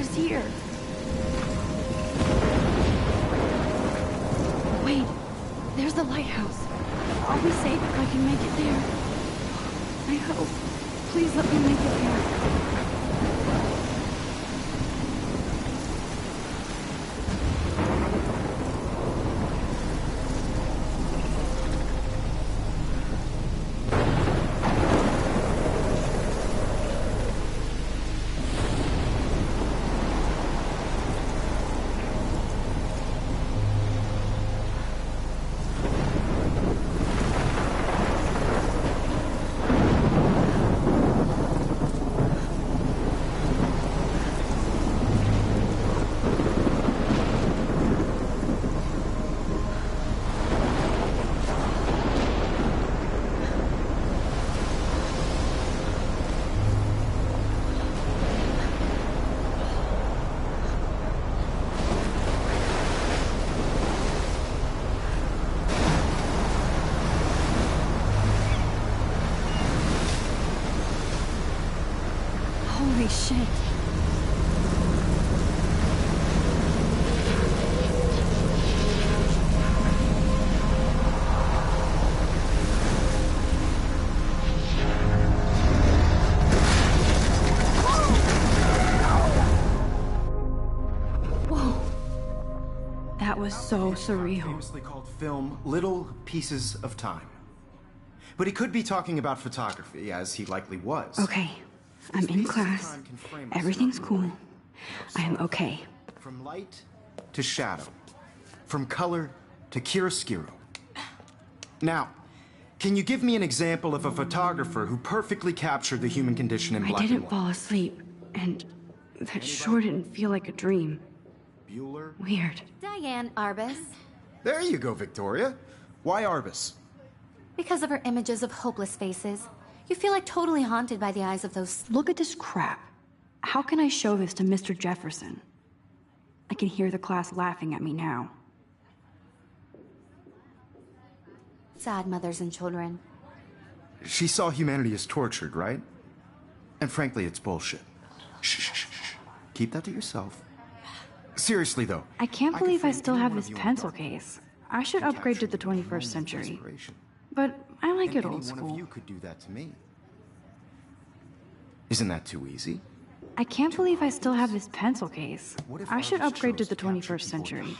is here. Wait, there's the lighthouse. I'll be safe if I can make it there. I hope. Please let me make it there. Holy shit. Whoa. That was so surreal. Famously called film Little Pieces of Time. But he could be talking about photography, as he likely was. Okay. I'm in class. Everything's cool. I am okay. From light to shadow. From color to chiaroscuro. Now, can you give me an example of a photographer who perfectly captured the human condition in black and white? I didn't fall asleep, and that sure didn't feel like a dream. Bueller? Weird. Diane Arbus. There you go, Victoria. Why Arbus? Because of her images of hopeless faces. You feel like totally haunted by the eyes of those... Look at this crap. How can I show this to Mr. Jefferson? I can hear the class laughing at me now. sad mothers and children. She saw humanity as tortured, right? And frankly, it's bullshit. Shh, shh, shh, shh. Keep that to yourself. Seriously, though. I can't believe I still have this pencil case. I should upgrade to the 21st century. But I like it old school. Any one of you could do that to me. Isn't that too easy? I can't believe I still have this pencil case. I should upgrade to the 21st century.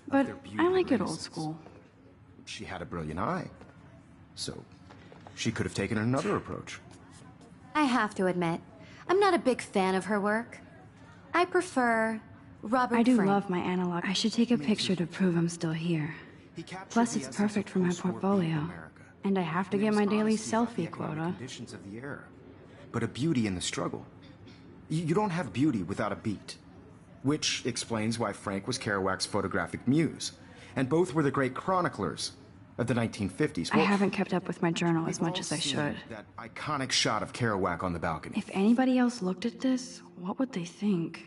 But I like it old school. She had a brilliant eye. So, she could have taken another approach. I have to admit, I'm not a big fan of her work. I prefer Robert I do Frank. love my analog. I should take a picture to prove I'm still here. Plus, it's perfect for my portfolio. And I have to get my daily selfie quota. Conditions of the era, but a beauty in the struggle. You don't have beauty without a beat. Which explains why Frank was Kerouac's photographic muse. And both were the great chroniclers of the 1950s. Well, I haven't kept up with my journal as much as I should. That iconic shot of Kerouac on the balcony. If anybody else looked at this, what would they think?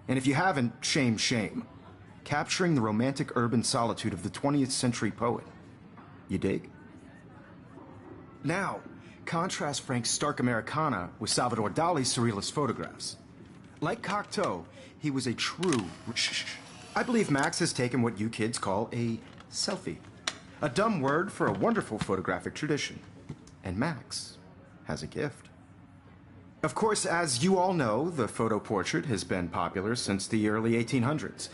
And if you haven't, shame, shame. Capturing the romantic urban solitude of the 20th century poet. You dig? Now, contrast Frank's stark Americana with Salvador Dali's surrealist photographs. Like Cocteau, he was a true... I believe Max has taken what you kids call a selfie. A dumb word for a wonderful photographic tradition. And Max has a gift. Of course, as you all know, the photo portrait has been popular since the early 1800s.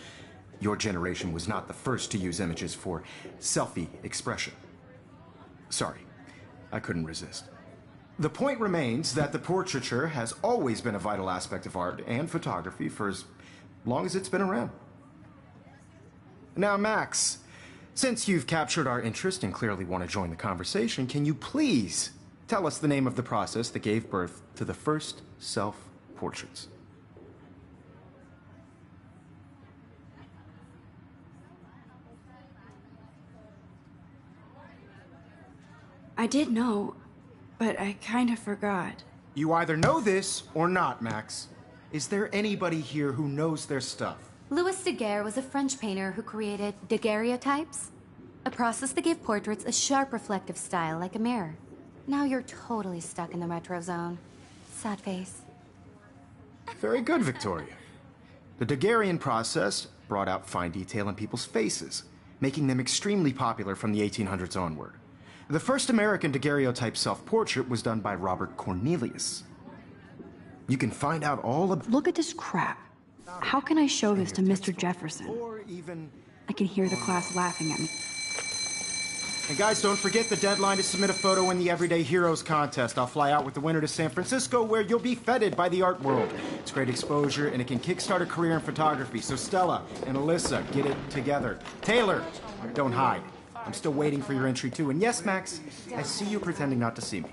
Your generation was not the first to use images for selfie expression. Sorry, I couldn't resist. The point remains that the portraiture has always been a vital aspect of art and photography for as long as it's been around. Now, Max, since you've captured our interest and clearly want to join the conversation, can you please tell us the name of the process that gave birth to the first self-portraits? I did know, but I kind of forgot. You either know this or not, Max. Is there anybody here who knows their stuff? Louis Daguerre was a French painter who created daguerreotypes, a process that gave portraits a sharp reflective style like a mirror. Now you're totally stuck in the retro zone. Sad face. Very good, Victoria. The Daguerrean process brought out fine detail in people's faces, making them extremely popular from the 1800s onward. The first American daguerreotype self-portrait was done by Robert Cornelius. You can find out all about... Look at this crap. How can I show this to Mr. Jefferson? Or even... I can hear the class laughing at me. And guys, don't forget the deadline to submit a photo in the Everyday Heroes contest. I'll fly out with the winner to San Francisco, where you'll be feted by the art world. It's great exposure, and it can kickstart a career in photography. So Stella and Alyssa, get it together. Taylor, don't hide. I'm still waiting for your entry, too. And yes, Max, I see you pretending not to see me.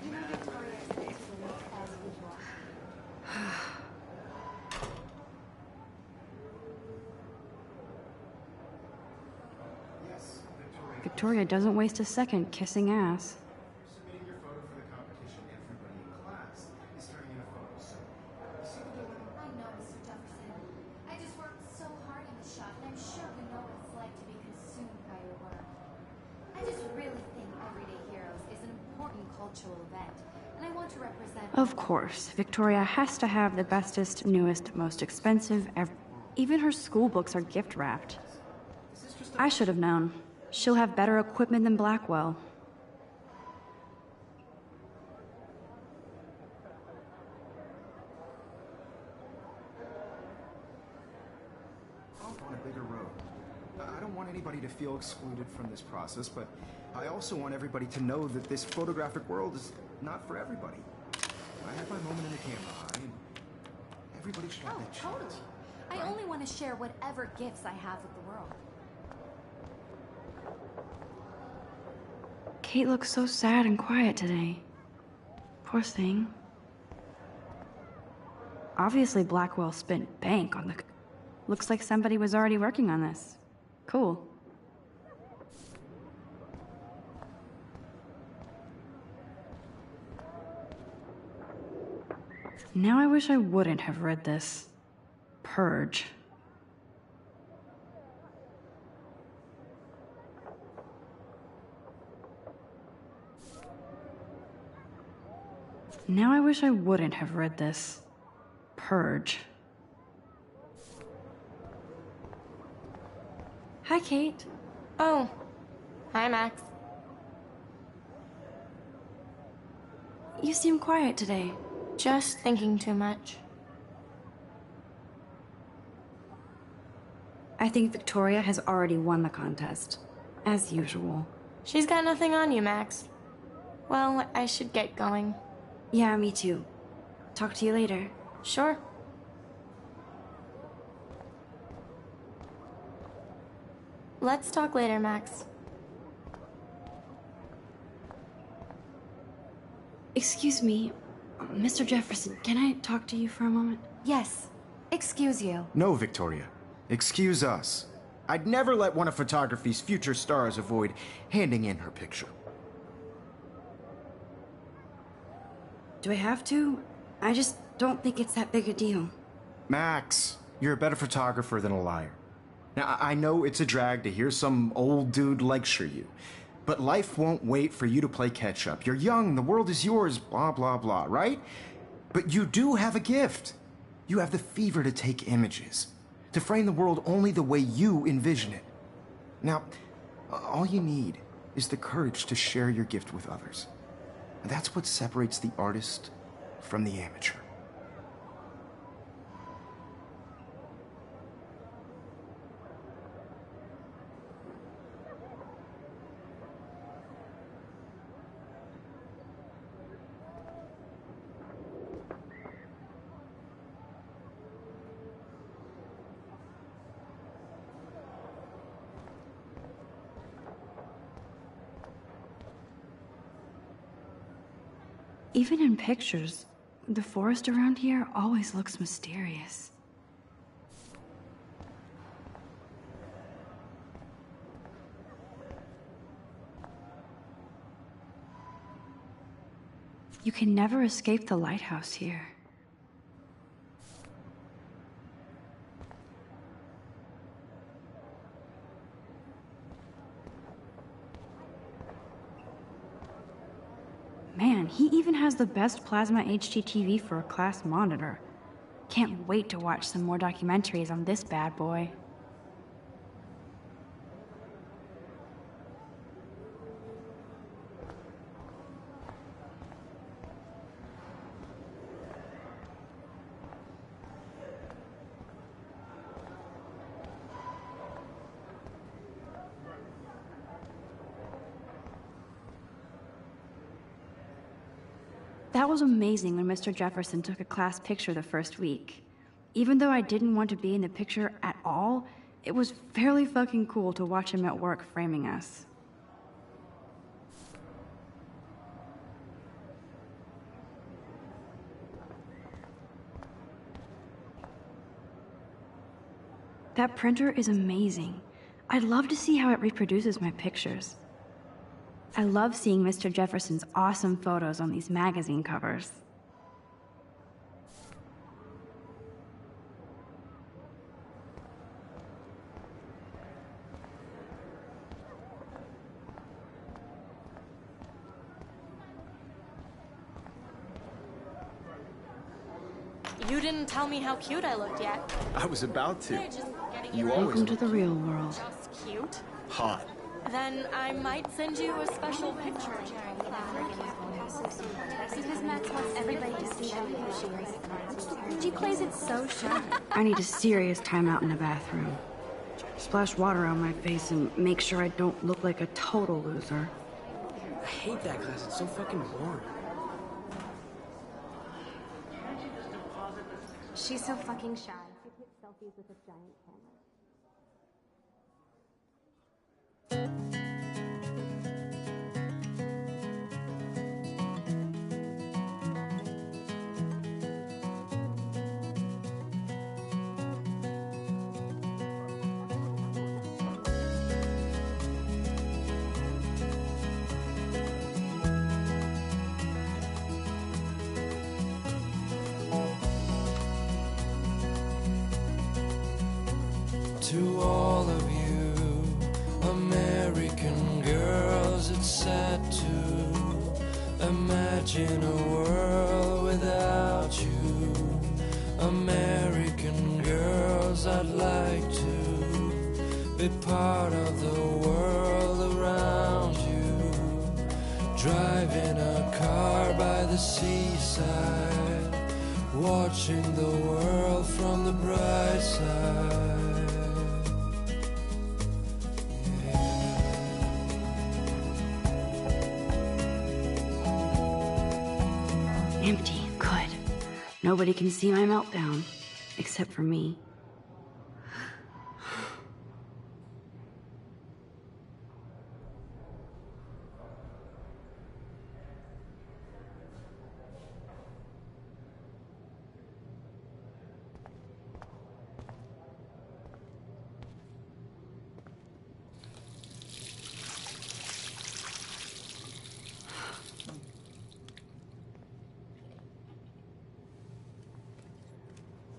Victoria doesn't waste a second kissing ass. Submitting your photo for the competition, everybody in class is turning in a photo, so... I know, Mr. Jefferson. I just worked so hard on the shot, and I'm sure you know what it's like to be consumed by your work. I just really think Everyday Heroes is an important cultural event, and I want to represent... Of course, Victoria has to have the bestest, newest, most expensive ever. Even her school books are gift wrapped. I should have known. She'll have better equipment than Blackwell. On a bigger road. I don't want anybody to feel excluded from this process, but I also want everybody to know that this photographic world is not for everybody. I have my moment in the camera eye, and everybody should have that chance. Totally. I only want to share whatever gifts I have with the world. Kate looks so sad and quiet today. Poor thing. Obviously Blackwell spent bank on the... Looks like somebody was already working on this. Cool. Now I wish I wouldn't have read this. Purge. Now I wish I wouldn't have read this. Purge. Hi, Kate. Oh. Hi, Max. You seem quiet today. Just thinking too much. I think Victoria has already won the contest. As usual. She's got nothing on you, Max. Well, I should get going. Yeah, me too. Talk to you later. Sure. Let's talk later, Max. Excuse me, Mr. Jefferson, can I talk to you for a moment? Yes. Excuse you. No, Victoria. Excuse us. I'd never let one of photography's future stars avoid handing in her picture. Do I have to? I just don't think it's that big a deal. Max, You're a better photographer than a liar. Now, I know it's a drag to hear some old dude lecture you, but life won't wait for you to play catch-up. You're young, the world is yours, blah, blah, blah, right? But you do have a gift. You have the fever to take images, to frame the world only the way you envision it. Now, all you need is the courage to share your gift with others. And that's what separates the artist from the amateur. Even in pictures, the forest around here always looks mysterious. You can never escape the lighthouse here. Man, he even has the best plasma HDTV for a class monitor. Can't wait to watch some more documentaries on this bad boy. That was amazing when Mr. Jefferson took a class picture the first week. Even though I didn't want to be in the picture at all, it was fairly fucking cool to watch him at work framing us. That printer is amazing. I'd love to see how it reproduces my pictures. I love seeing Mr. Jefferson's awesome photos on these magazine covers. You didn't tell me how cute I looked yet. I was about to. They're just getting You you always Welcome to look the real world. just cute. hot. Then I might send you a special picture. Because Max wants everybody to see how cool she is. She plays it so shy. I need a serious timeout in the bathroom. Splash water on my face and make sure I don't look like a total loser. I hate that class. It's so fucking boring. She's so fucking shy. She takes selfies with a giant camera. To all of you American girls, it's sad to imagine a world without you. American girls, I'd like to be part of the world around you. Driving a car by the seaside, watching the world from the bright side. Empty. Good. Nobody can see my meltdown. Except for me.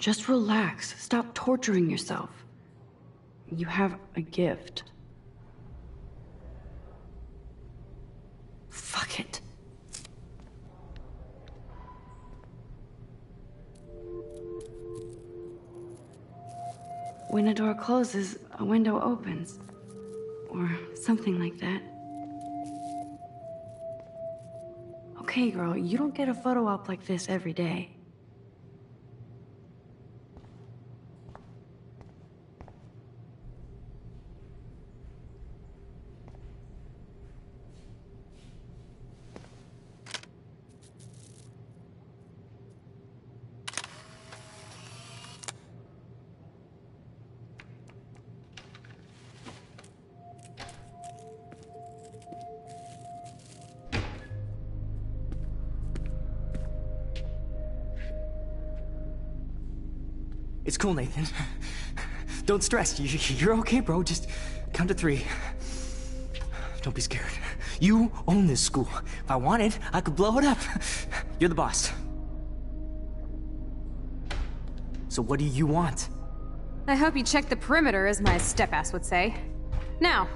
Just relax. Stop torturing yourself. You have a gift. Fuck it. When a door closes, a window opens. Or something like that. Okay, girl, you don't get a photo op like this every day. It's cool, Nathan. Don't stress. You're okay, bro. Just count to 3. Don't be scared. You own this school. If I wanted, I could blow it up. You're the boss. So what do you want? I hope you checked the perimeter, as my step-ass would say. Now,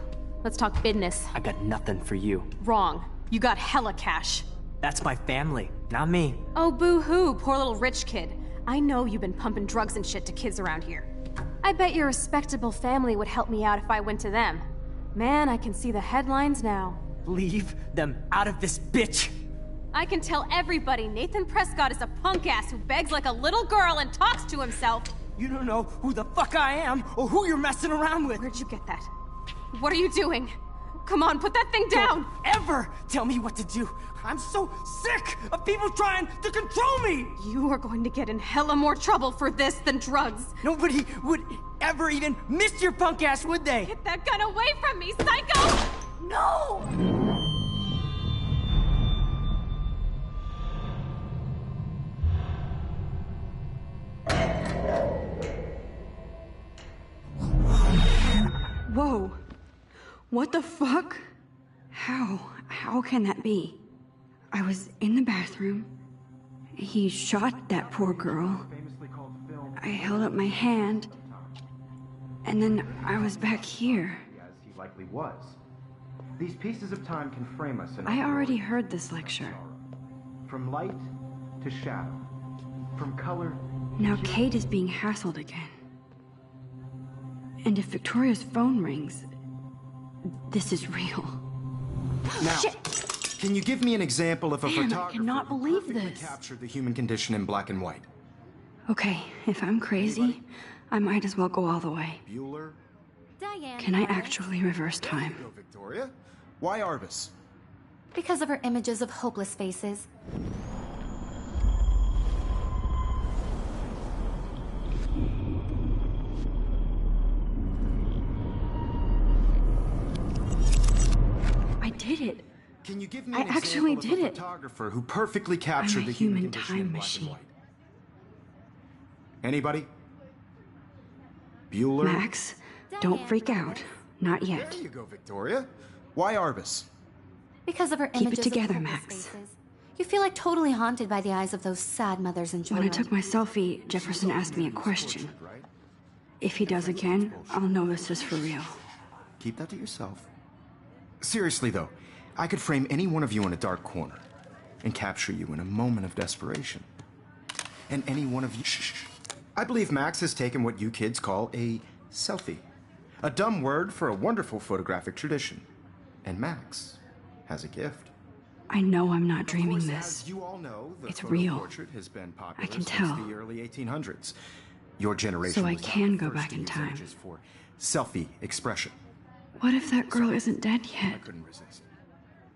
let's talk business. I got nothing for you. Wrong. You got hella cash. That's my family, not me. Oh, boo-hoo, poor little rich kid. I know you've been pumping drugs and shit to kids around here. I bet your respectable family would help me out if I went to them. Man, I can see the headlines now. Leave them out of this bitch! I can tell everybody Nathan Prescott is a punk ass who begs like a little girl and talks to himself. You don't know who the fuck I am or who you're messing around with. Where'd you get that? What are you doing? Come on, put that thing down! Don't ever tell me what to do! I'm so sick of people trying to control me! You are going to get in hella more trouble for this than drugs. Nobody would ever even miss your punk ass, would they? Get that gun away from me, psycho! No! Whoa. What the fuck? How can that be? I was in the bathroom. He shot that poor girl. I held up my hand. And then I was back here. As he likely was. These pieces of time can frame us in I already heard this lecture. From light to shadow. From color. Now Kate is being hassled again. And if Victoria's phone rings, this is real. Now, Shit. Can you give me an example of a Damn, I photographer cannot who believe perfectly this. captured the human condition in black and white? Okay, if I'm crazy, I might as well go all the way. Bueller? Diane. Can I Lawrence. actually reverse time? Go, Victoria. Why Arbus? Because of her images of hopeless faces. I did it. Can you give me I an actually example of did a it. photographer who perfectly captured I'm a the human human condition in time black machine. and white? Anybody? Bueller? Max, don't Diane freak Lawrence. out. Not yet. There you go, Victoria. Why Arbus? Because of her Keep it images together, of hopeless Max. faces. You feel like totally haunted by the eyes of those sad mothers and When I children. took my selfie, Jefferson asked me a question. Right? If he does again, I'll know this is for real. Keep that to yourself. Seriously, though, I could frame any one of you in a dark corner and capture you in a moment of desperation. And any one of you... Shh. I believe Max has taken what you kids call a selfie. A dumb word for a wonderful photographic tradition. And Max has a gift. I know I'm not dreaming Of course, this. as you all know, the It's photo real. portrait has been popular I can since tell. the early 1800s. Your generation So I was not can the go first back to in use time. images for selfie expression. What if that girl isn't dead I yet? couldn't resist.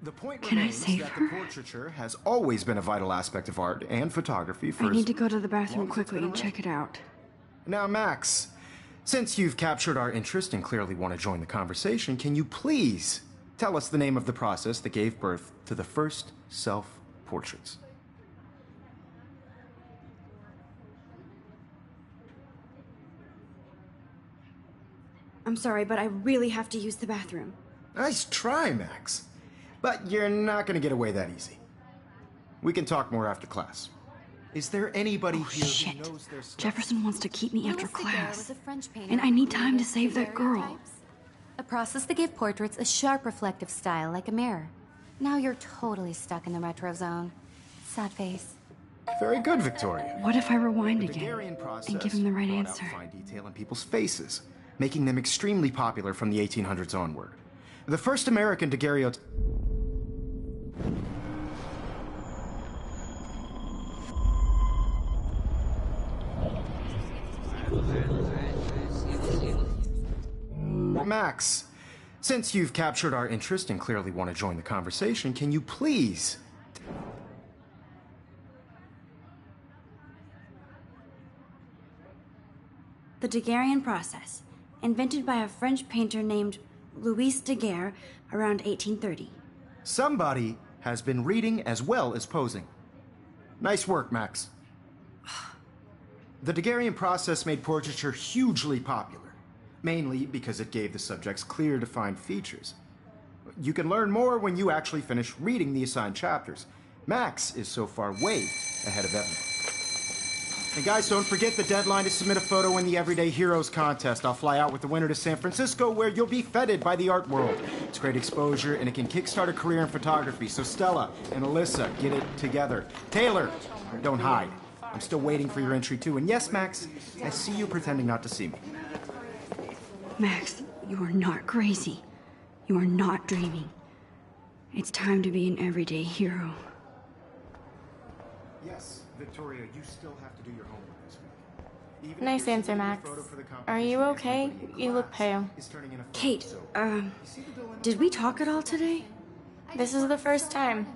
The point Can I remains save that her? the portraiture has always been a vital aspect of art and photography for I as need to go to the bathroom long as it's quickly been and around. check it out. Now, Max, since you've captured our interest and clearly want to join the conversation, can you please tell us the name of the process that gave birth to the first self-portraits? I'm sorry, but I really have to use the bathroom. Nice try, Max. But you're not going to get away that easy. We can talk more after class. Is there anybody here Shit. who knows their stuff? Jefferson wants to keep me after Louis Daguerre class. was a French painter And I need who time to created save that girl. daguerreotypes, a process that gave portraits a sharp reflective style like a mirror. Now you're totally stuck in the retro zone. Sad face. Very good, Victoria. What if I rewind The again Daguerrean process and give him the right brought answer? out fine detail in people's faces, making them extremely popular from the 1800s onward. The first American daguerreotype. Max, since you've captured our interest and clearly want to join the conversation, can you please... The Daguerrean process, invented by a French painter named Louis Daguerre around 1830. Somebody has been reading as well as posing. Nice work, Max. The Daguerrean process made portraiture hugely popular, mainly because it gave the subjects clear, defined features. You can learn more when you actually finish reading the assigned chapters. Max is so far way ahead of everyone. And guys, don't forget the deadline to submit a photo in the Everyday Heroes contest. I'll fly out with the winner to San Francisco, where you'll be feted by the art world. It's great exposure, and it can kickstart a career in photography. So Stella and Alyssa, get it together. Taylor, don't hide. I'm still waiting for your entry, too. And yes, Max, I see you pretending not to see me. Max, you are not crazy. You are not dreaming. It's time to be an everyday hero. Yes, Victoria, you still have to do your homework this week. Even if Nice you're answer, submitting a Max. photo for the Are you competition, okay? everybody in You look class pale. is turning in a photo, Kate, so- You see the dilemma? did we talk at all today? This is the first time.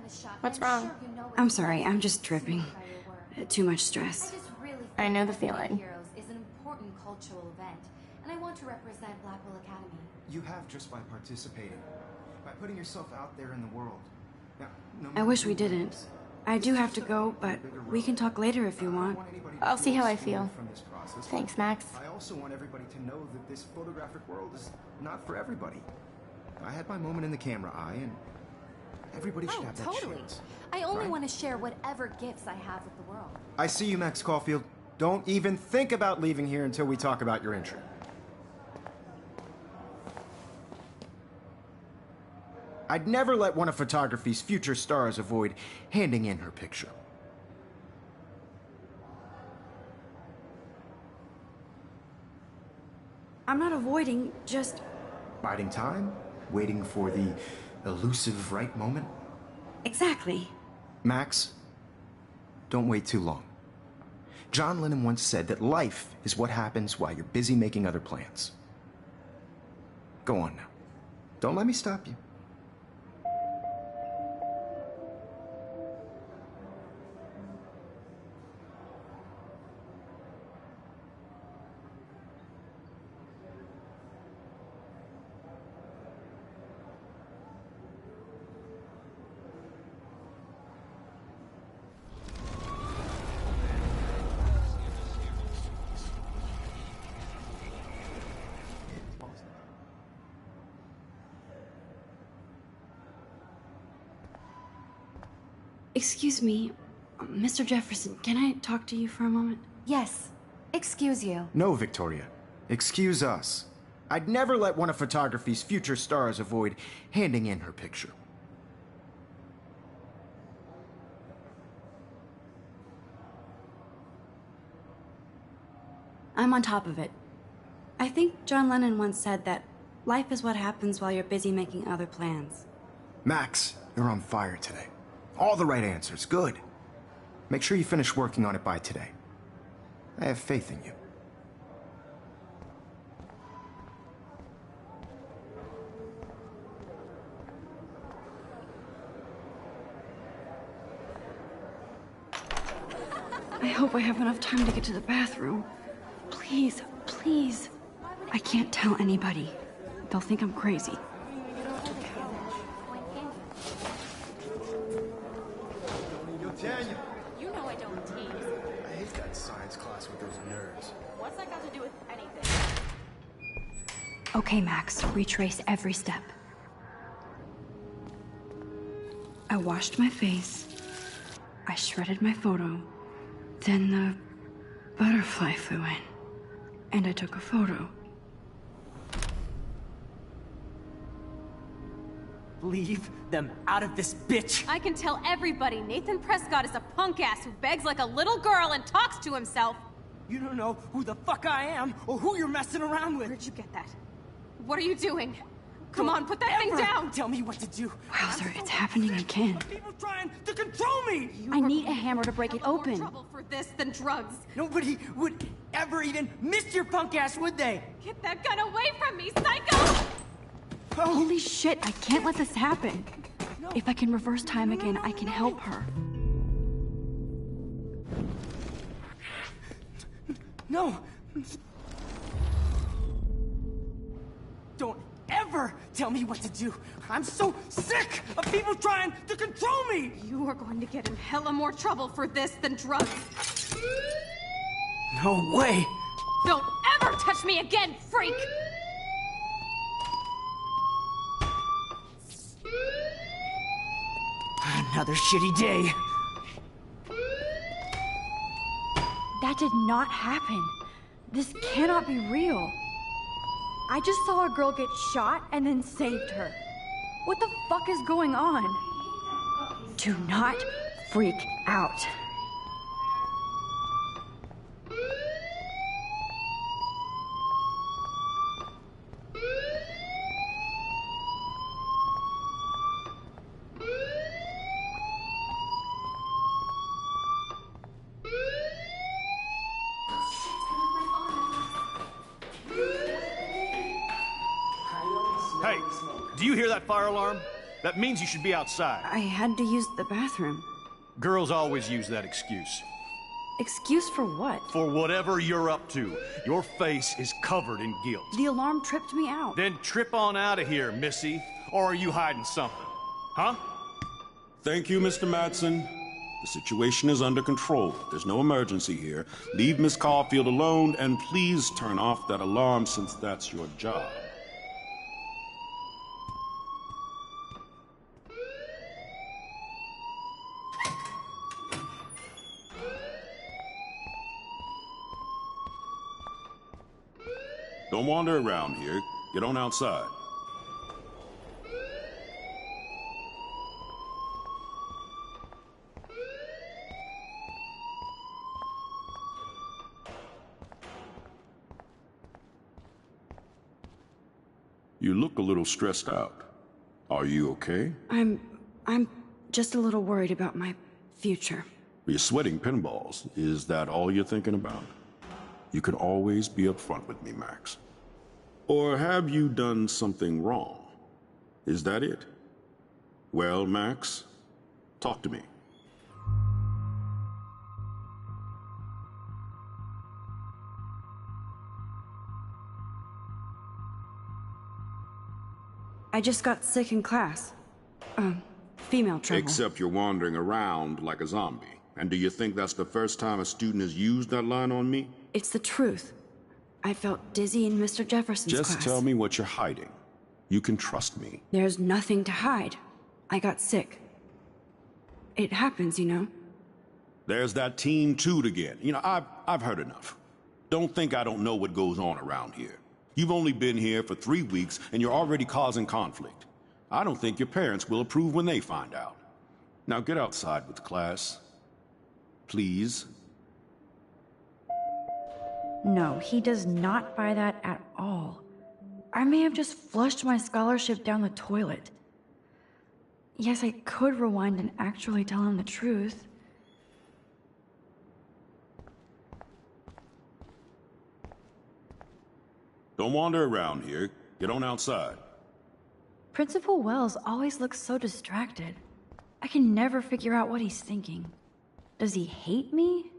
What's wrong? I'm sorry, I'm just tripping. Too much stress. I just really think I know the Everyday feeling. Heroes is an important cultural event, and I want to represent Blackwell Academy. You have just by participating, by putting yourself out there in the world. Now, no I matter wish who we didn't. wins, I do have to go, but we can talk later if you I want. don't anybody to I'll see how I excluded feel. from this process, Thanks, but Max. I also want everybody to know that this photographic world is not for everybody. I had my moment in the camera eye, and everybody should have that chance. I only Right. want to share whatever gifts I have with the world. I see you, Max Caulfield. Don't even think about leaving here until we talk about your entry. I'd never let one of photography's future stars avoid handing in her picture. I'm not avoiding, just... Biding time, waiting for the elusive right moment. Exactly. Max, don't wait too long. John Lennon once said that life is what happens while you're busy making other plans. Go on now. Don't let me stop you. Excuse me, Mr. Jefferson, can I talk to you for a moment? Yes. Excuse you. No, Victoria. Excuse us. I'd never let one of photography's future stars avoid handing in her picture. I'm on top of it. I think John Lennon once said that life is what happens while you're busy making other plans. Max, you're on fire today. All the right answers. Good. Make sure you finish working on it by today. I have faith in you. I hope I have enough time to get to the bathroom. Please, please. I can't tell anybody. They'll think I'm crazy. Daniel, You know I don't tease. I hate that science class with those nerds. What's that got to do with anything? Okay, Max, retrace every step. I washed my face. I shredded my photo. Then the butterfly flew in, and I took a photo. Leave them out of this bitch! I can tell everybody Nathan Prescott is a punk ass who begs like a little girl and talks to himself. You don't know who the fuck I am or who you're messing around with. Where'd you get that? What are you doing? Come on, put that Ever thing down! Tell me what to do. Wowzer, it's happening again. People trying to control me! I need a hammer to break it Have more open. trouble for this than drugs. Nobody would ever even miss your punk ass, would they? Get that gun away from me, psycho! Holy shit, I can't let this happen. If I can reverse time again, I can help her. No! Don't ever tell me what to do! I'm so sick of people trying to control me! You are going to get in hella more trouble for this than drugs. No way! Don't ever touch me again, freak! Another shitty day. That did not happen. This cannot be real. I just saw a girl get shot and then saved her. What the fuck is going on? Do not freak out. Hey, do you hear that fire alarm? That means you should be outside. I had to use the bathroom. Girls always use that excuse. Excuse for what? For whatever you're up to, your face is covered in guilt. The alarm tripped me out. Then trip on out of here, Missy. Or are you hiding something? Huh? Thank you, Mr. Madsen. The situation is under control. There's no emergency here. Leave Miss Caulfield alone, and please turn off that alarm since that's your job. Don't wander around here. Get on outside. You look a little stressed out. Are you okay? I'm just a little worried about my future. You're sweating pinballs. Is that all you're thinking about? You can always be upfront with me, Max. Or have you done something wrong? Is that it? Well, Max, talk to me. I just got sick in class. Female trouble. Except you're wandering around like a zombie. And do you think that's the first time a student has used that line on me? It's the truth. I felt dizzy in Mr. Jefferson's class. Just tell me what you're hiding. You can trust me. There's nothing to hide. I got sick. It happens, you know. There's that teen toot again. You know, I've heard enough. Don't think I don't know what goes on around here. You've only been here for 3 weeks, and you're already causing conflict. I don't think your parents will approve when they find out. Now get outside with class. Please. No, he does not buy that at all. I may have just flushed my scholarship down the toilet. Yes, I could rewind and actually tell him the truth. Don't wander around here. Get on outside. Principal Wells always looks so distracted. I can never figure out what he's thinking. Does he hate me?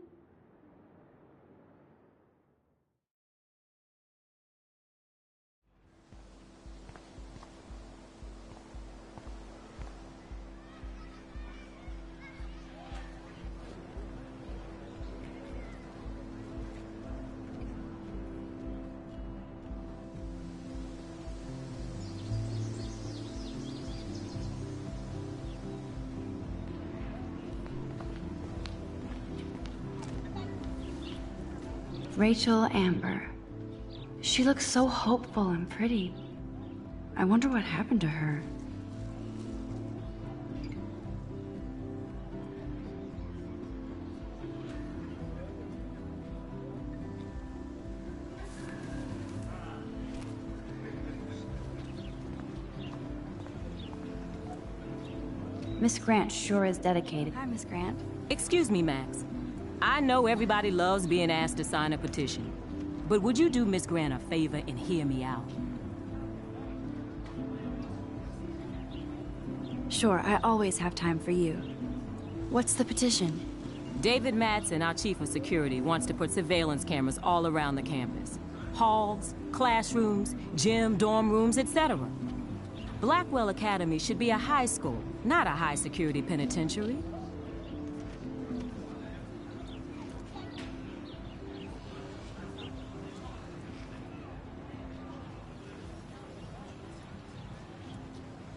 Rachel Amber. She looks so hopeful and pretty. I wonder what happened to her. Miss Grant sure is dedicated. Hi, Miss Grant. Excuse me, Max. I know everybody loves being asked to sign a petition, but would you do Miss Grant a favor and hear me out? Sure, I always have time for you. What's the petition? David Madsen, our chief of security, wants to put surveillance cameras all around the campus. Halls, classrooms, gym, dorm rooms, etc. Blackwell Academy should be a high school, not a high-security penitentiary.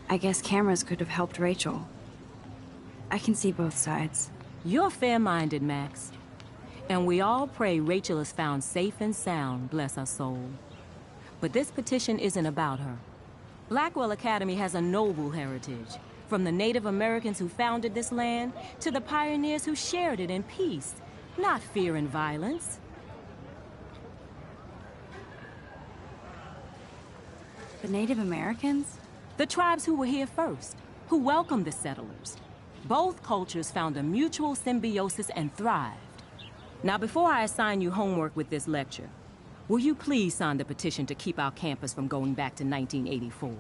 I guess cameras could have helped Rachel. I can see both sides. You're fair-minded, Max. And we all pray Rachel is found safe and sound, bless her soul. But this petition isn't about her. Blackwell Academy has a noble heritage, from the Native Americans who founded this land to the pioneers who shared it in peace, not fear and violence. The Native Americans? The tribes who were here first, who welcomed the settlers. Both cultures found a mutual symbiosis and thrived. Now, before I assign you homework with this lecture, will you please sign the petition to keep our campus from going back to 1984?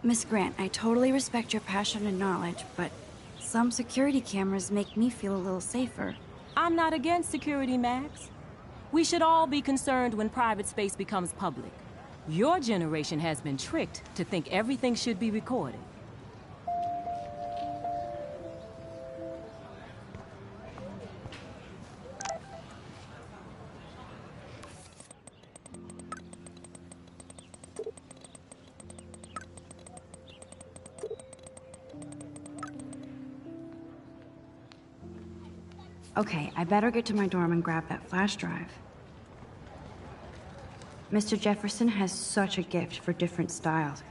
Miss Grant, I totally respect your passion and knowledge, but some security cameras make me feel a little safer. I'm not against security, Max. We should all be concerned when private space becomes public. Your generation has been tricked to think everything should be recorded. Okay, I better get to my dorm and grab that flash drive. Mr. Jefferson has such a gift for different styles.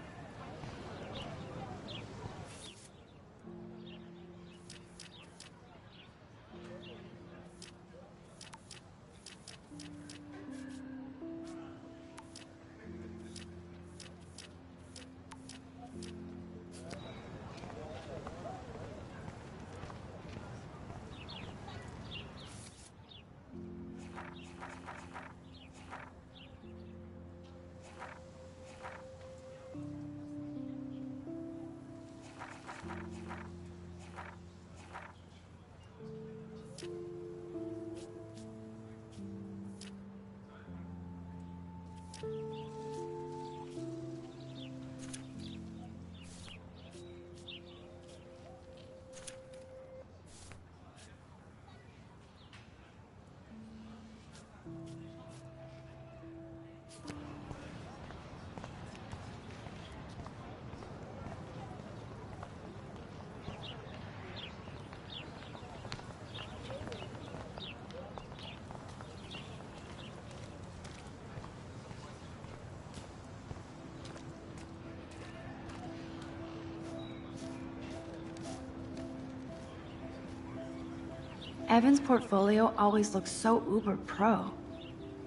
Evan's portfolio always looks so uber pro.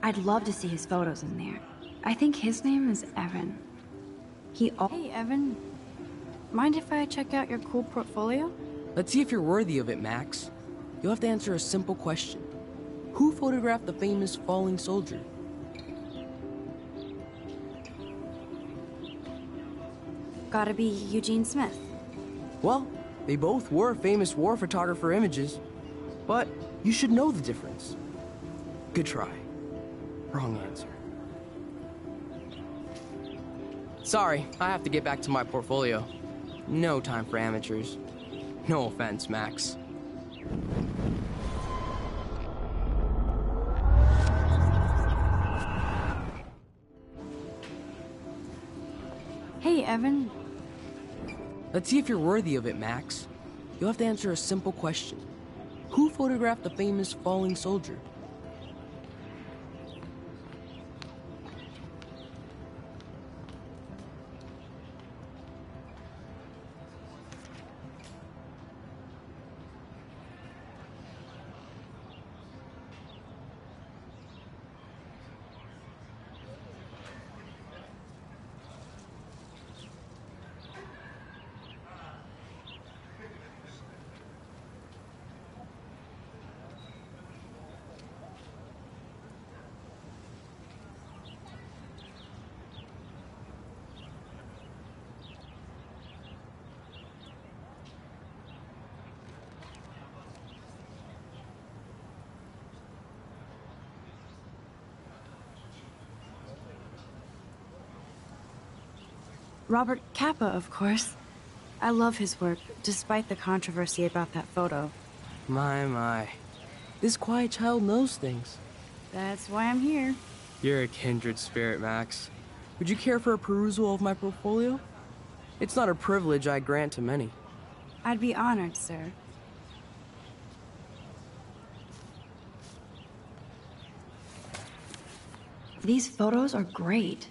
I'd love to see his photos in there. I think his name is Evan. Hey, Evan. Mind if I check out your cool portfolio? Let's see if you're worthy of it, Max. You'll have to answer a simple question. Who photographed the famous falling soldier? Gotta be Eugene Smith. Well, they both were famous war photographer images. But you should know the difference. Good try. Wrong answer. Sorry, I have to get back to my portfolio. No time for amateurs. No offense, Max. Hey, Evan. Let's see if you're worthy of it, Max. You'll have to answer a simple question. Who photographed the famous falling soldier? Robert Capa, of course. I love his work, despite the controversy about that photo. My. This quiet child knows things. That's why I'm here. You're a kindred spirit, Max. Would you care for a perusal of my portfolio? It's not a privilege I grant to many. I'd be honored, sir. These photos are great.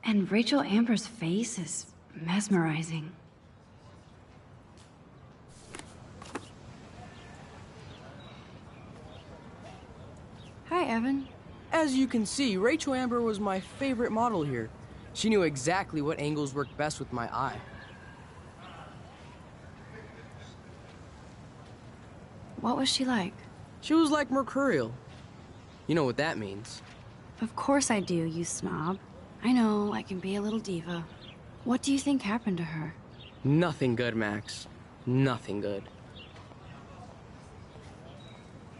And Rachel Amber's face is mesmerizing. Hi, Evan. As you can see, Rachel Amber was my favorite model here. She knew exactly what angles worked best with my eye. What was she like? She was like mercurial. You know what that means. Of course I do, you snob. I know, I can be a little diva. What do you think happened to her? Nothing good, Max. Nothing good.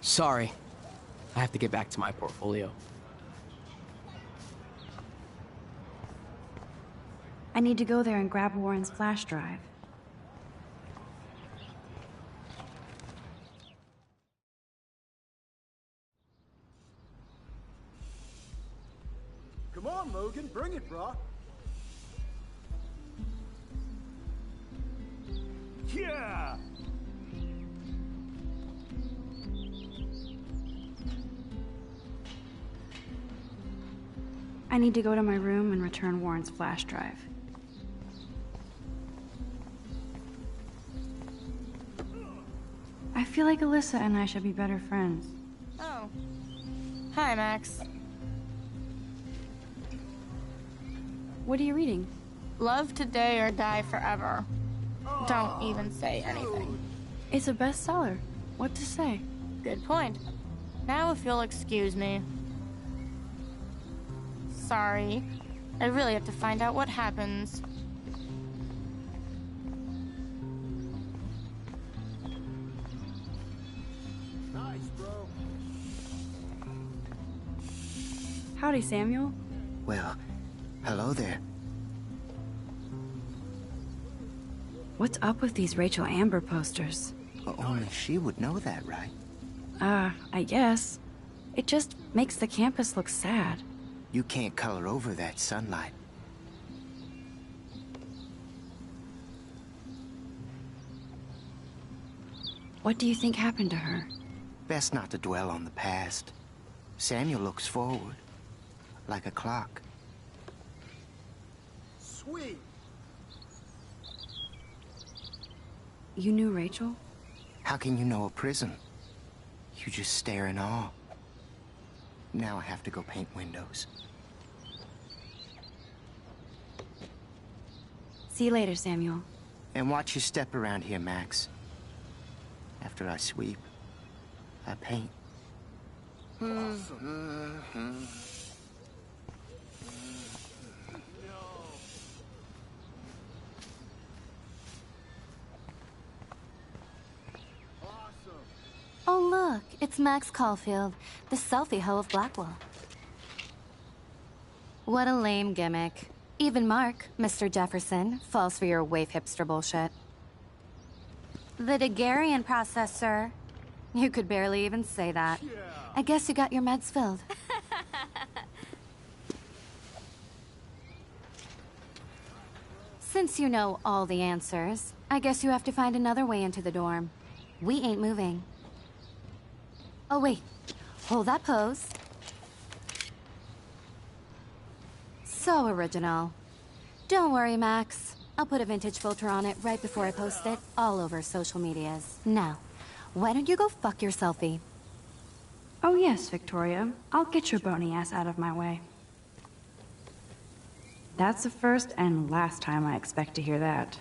Sorry. I have to get back to my portfolio. I need to go there and grab Warren's flash drive. Come on, Logan, bring it, brah. Yeah! I need to go to my room and return Warren's flash drive. I feel like Alyssa and I should be better friends. Oh. Hi, Max. What are you reading? Love Today or Die Forever. Don't even say anything. It's a bestseller. What to say? Good point. Now if you'll excuse me. Sorry. I really have to find out what happens. Nice, bro. Howdy, Samuel. Well, hello there. What's up with these Rachel Amber posters? Only she would know that, right? I guess. It just makes the campus look sad. You can't color over that sunlight. What do you think happened to her? Best not to dwell on the past. Samuel looks forward, like a clock. Sweet. You knew Rachel? How can you know a prison? You just stare in awe. Now I have to go paint windows. See you later, Samuel. And watch your step around here, Max. After I sweep, I paint. Oh, look, it's Max Caulfield, the selfie hoe of Blackwell. What a lame gimmick. Even Mark, Mr. Jefferson, falls for your wave hipster bullshit. The Daguerrean process, sir. You could barely even say that. Yeah. I guess you got your meds filled. Since you know all the answers, I guess you have to find another way into the dorm. We ain't moving. Oh, wait. Hold that pose. So original. Don't worry, Max. I'll put a vintage filter on it right before I post it all over social medias. Now, why don't you go fuck your selfie? Oh yes, Victoria. I'll get your bony ass out of my way. That's the first and last time I expect to hear that.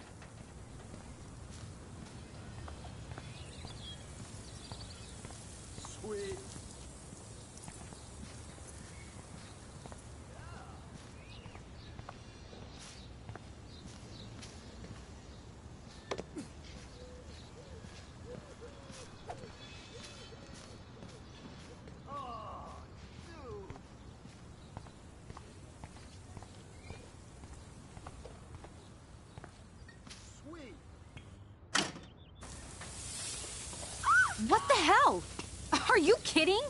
Sweet. What the hell? Are you kidding?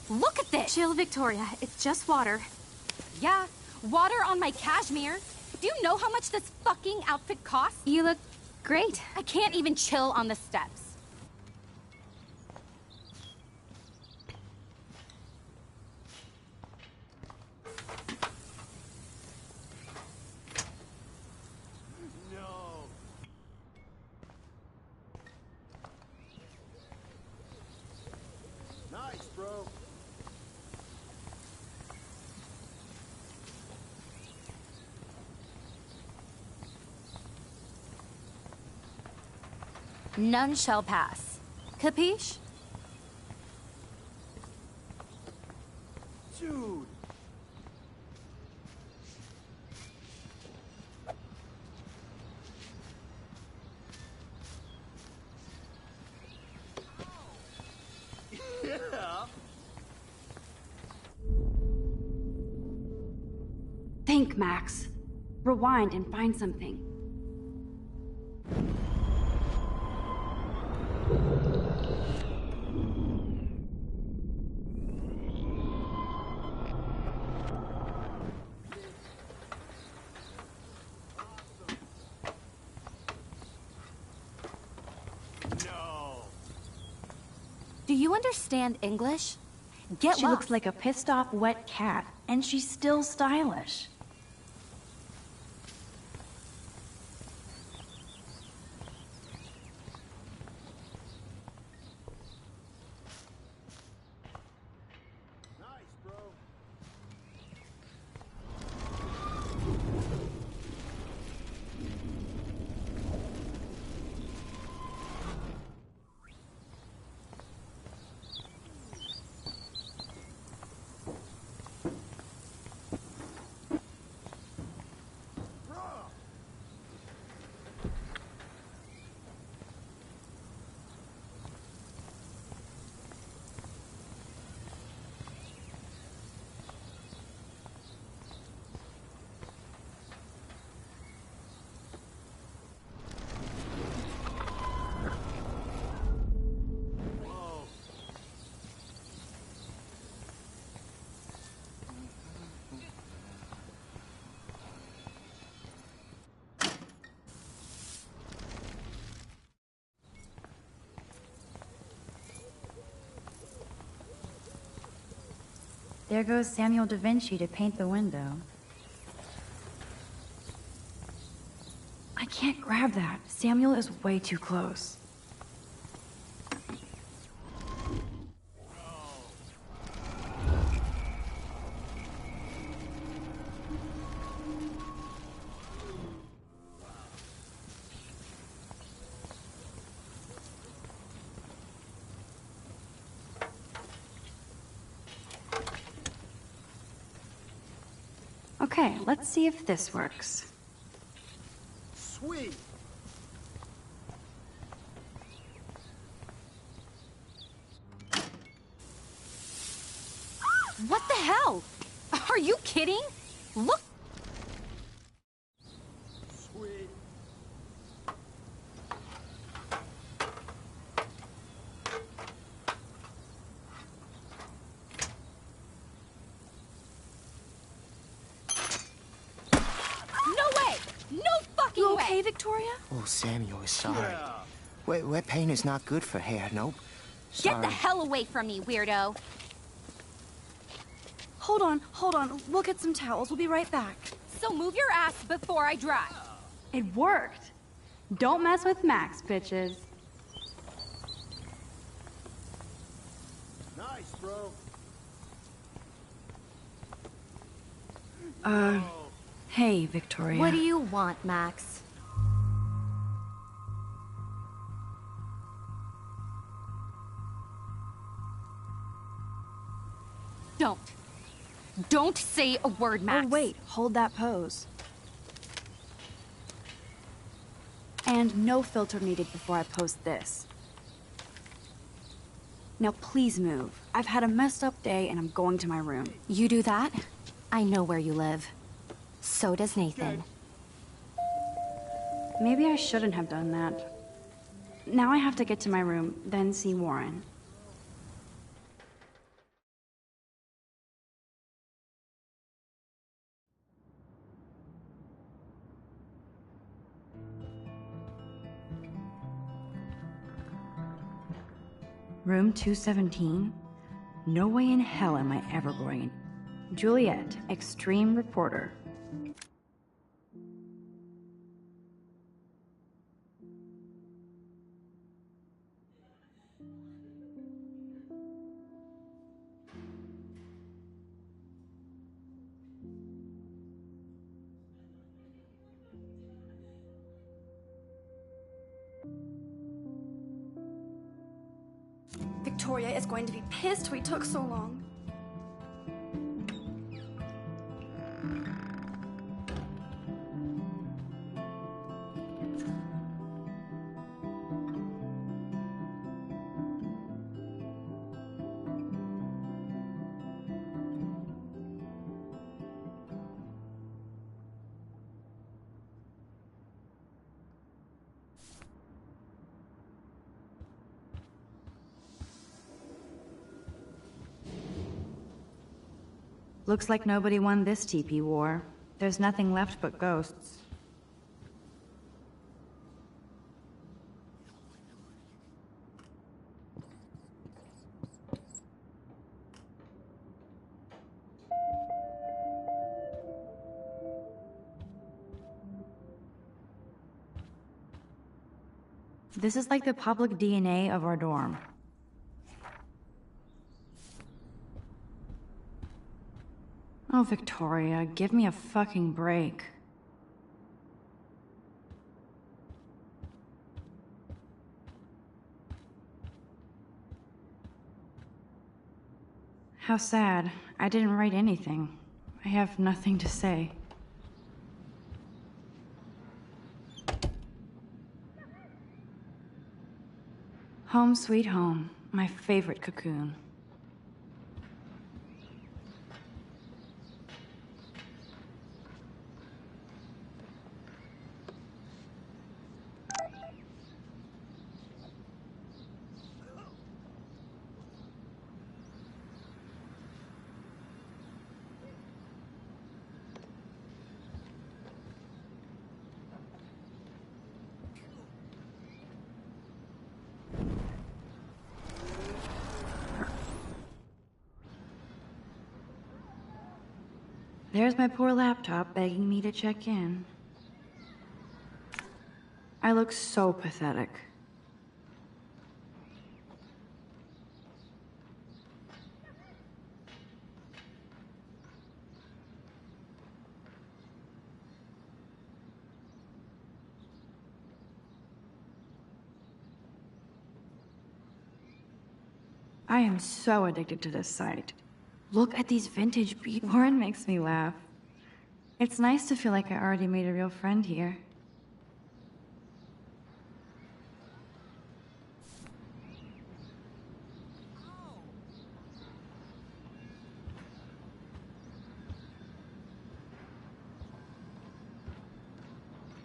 Look at this! Chill, Victoria. It's just water. Yeah, water on my cashmere. Do you know how much this fucking outfit costs? You look great. I can't even chill on the steps. Nice, bro. None shall pass. Capiche? Dude. Yeah. Think, Max. Rewind and find something. Do you understand English? Get She looks like a pissed off wet cat, and she's still stylish. Nice, bro. There goes Samuel da Vinci to paint the window. I can't grab that. Samuel is way too close. Okay, let's see if this works. Sweet. What the hell? Are you kidding? Look! Sweet. You okay, Victoria? Oh, Samuel is sorry. Yeah. Wet paint is not good for hair, nope. Sorry. Get the hell away from me, weirdo! Hold on. We'll get some towels. We'll be right back. So move your ass before I dry. It worked. Don't mess with Max, bitches. Nice, bro. Hey, Victoria. What do you want, Max? Don't say a word, Max. Oh, wait. Hold that pose. And no filter needed before I post this. Now please move. I've had a messed up day and I'm going to my room. You do that? I know where you live. So does Nathan. Maybe I shouldn't have done that. Now I have to get to my room, then see Warren. Room 217? No way in hell am I ever going in. Juliet, extreme reporter. Victoria is going to be pissed we took so long. Looks like nobody won this TP war. There's nothing left but ghosts. This is like the public DNA of our dorm. Oh, Victoria, give me a fucking break. How sad. I didn't write anything. I have nothing to say. Home sweet home, my favorite cocoon. There's my poor laptop begging me to check in. I look so pathetic. I am so addicted to this site. Look at these vintage beats. Warren makes me laugh. It's nice to feel like I already made a real friend here.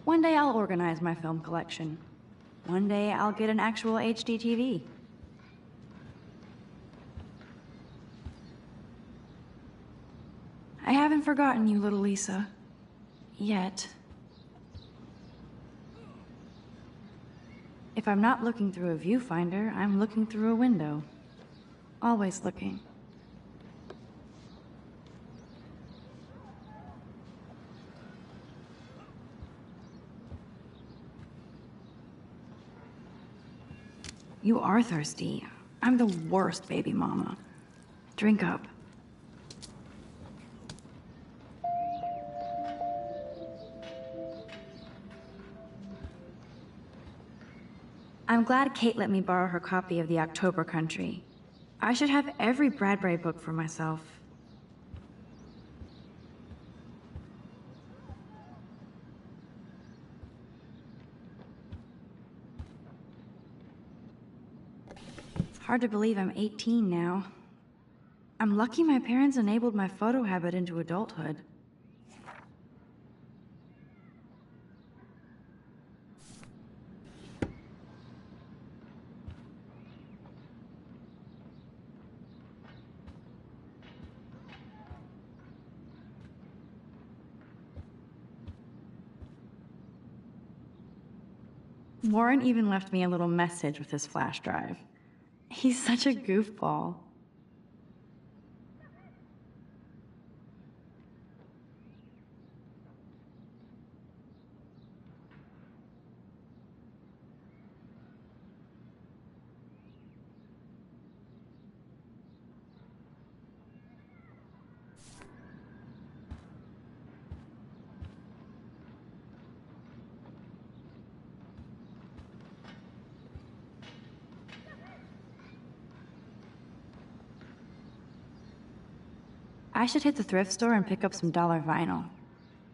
One day I'll organize my film collection. One day I'll get an actual HD TV. I haven't forgotten you, little Lisa. Yet. If I'm not looking through a viewfinder, I'm looking through a window. Always looking. You are thirsty. I'm the worst baby mama. Drink up. I'm glad Kate let me borrow her copy of The October Country. I should have every Bradbury book for myself. Hard to believe I'm 18 now. I'm lucky my parents enabled my photo habit into adulthood. Warren even left me a little message with his flash drive. He's such a goofball. I should hit the thrift store and pick up some dollar vinyl.